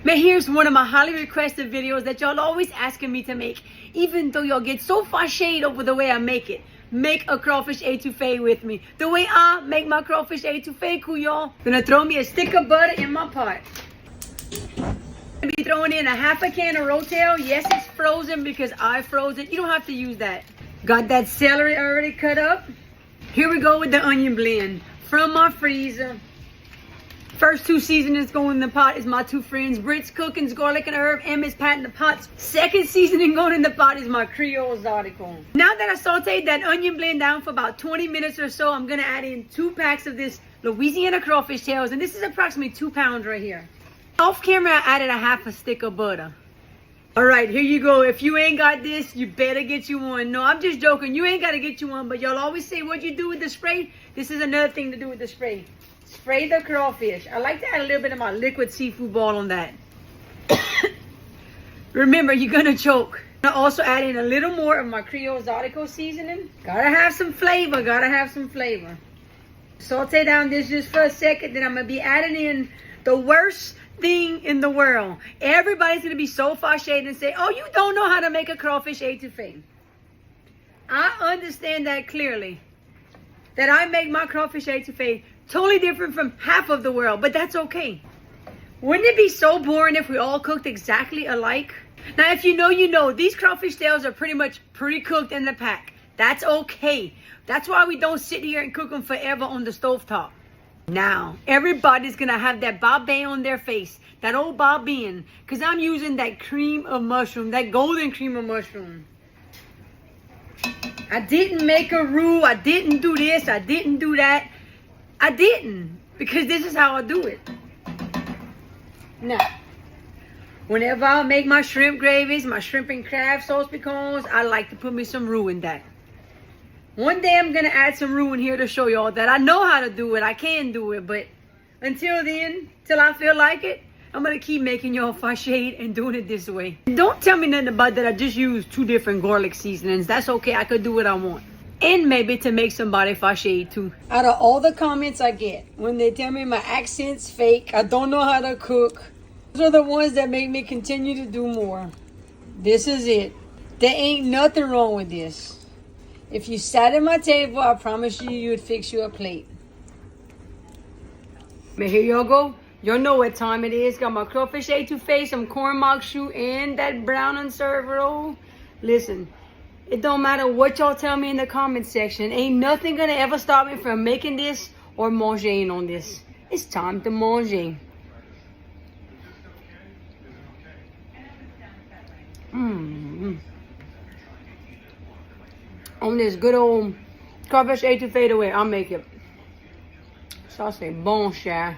Man, here's one of my highly requested videos that y'all always asking me to make, even though y'all get so fâché over the way I make it. Make a crawfish etouffee with me. The way I make my crawfish etouffee, cool y'all. Gonna throw me a stick of butter in my pot. Gonna be throwing in a half a can of rotel. Yes, it's frozen because I froze it. You don't have to use that. Got that celery already cut up. Here we go with the onion blend from my freezer. First two seasonings going in the pot is my two friends, Brits Cookins, Garlic and Herb, and Miss Pat in the pots. Second seasoning going in the pot is my Creole Exotico. Now that I sauteed that onion blend down for about 20 minutes or so, I'm gonna add in 2 packs of this Louisiana crawfish tails, and this is approximately 2 pounds right here. Off camera, I added a half a stick of butter. All right, here you go. If you ain't got this, you better get you one. No, I'm just joking. You ain't got to get you one, but y'all always say what you do with the spray. This is another thing to do with the spray. Spray the crawfish. I like to add a little bit of my liquid seafood ball on that. Remember, you're going to choke. I also add in a little more of my Creole Exotico seasoning. Gotta have some flavor. Gotta have some flavor. Saute down this just for a second. Then I'm going to be adding in the worst thing in the world. Everybody's gonna be so fâché and say, oh, you don't know how to make a crawfish etouffee. I understand that clearly, that I make my crawfish etouffee totally different from half of the world, but that's okay. Wouldn't it be so boring if we all cooked exactly alike? Now, if you know, you know, these crawfish tails are pretty much pre-cooked in the pack. That's okay. That's why we don't sit here and cook them forever on the stovetop. Now, everybody's gonna have that bobby on their face, that old bobbin, because I'm using that cream of mushroom, that golden cream of mushroom. I didn't make a roux, I didn't do this, I didn't do that. I didn't, because this is how I do it. Now, whenever I make my shrimp gravies, my shrimp and crab sauce piquants, I like to put me some roux in that. One day I'm going to add some roux in here to show y'all that I know how to do it. I can do it. But until then, till I feel like it, I'm going to keep making y'all fâché and doing it this way. Don't tell me nothing about that I just used 2 different garlic seasonings. That's okay. I could do what I want. And maybe to make somebody fâché too. Out of all the comments I get, when they tell me my accent's fake, I don't know how to cook, those are the ones that make me continue to do more. This is it. There ain't nothing wrong with this. If you sat at my table, I promise you, would fix you a plate. But here y'all go. Y'all know what time it is. Got my crawfish etouffee, some corn mac choux, and that brown and serve roll. Listen, it don't matter what y'all tell me in the comment section. Ain't nothing gonna ever stop me from making this or manging on this. It's time to manger. On this good old crawfish etouffee the way I make it. So I say bon, cher.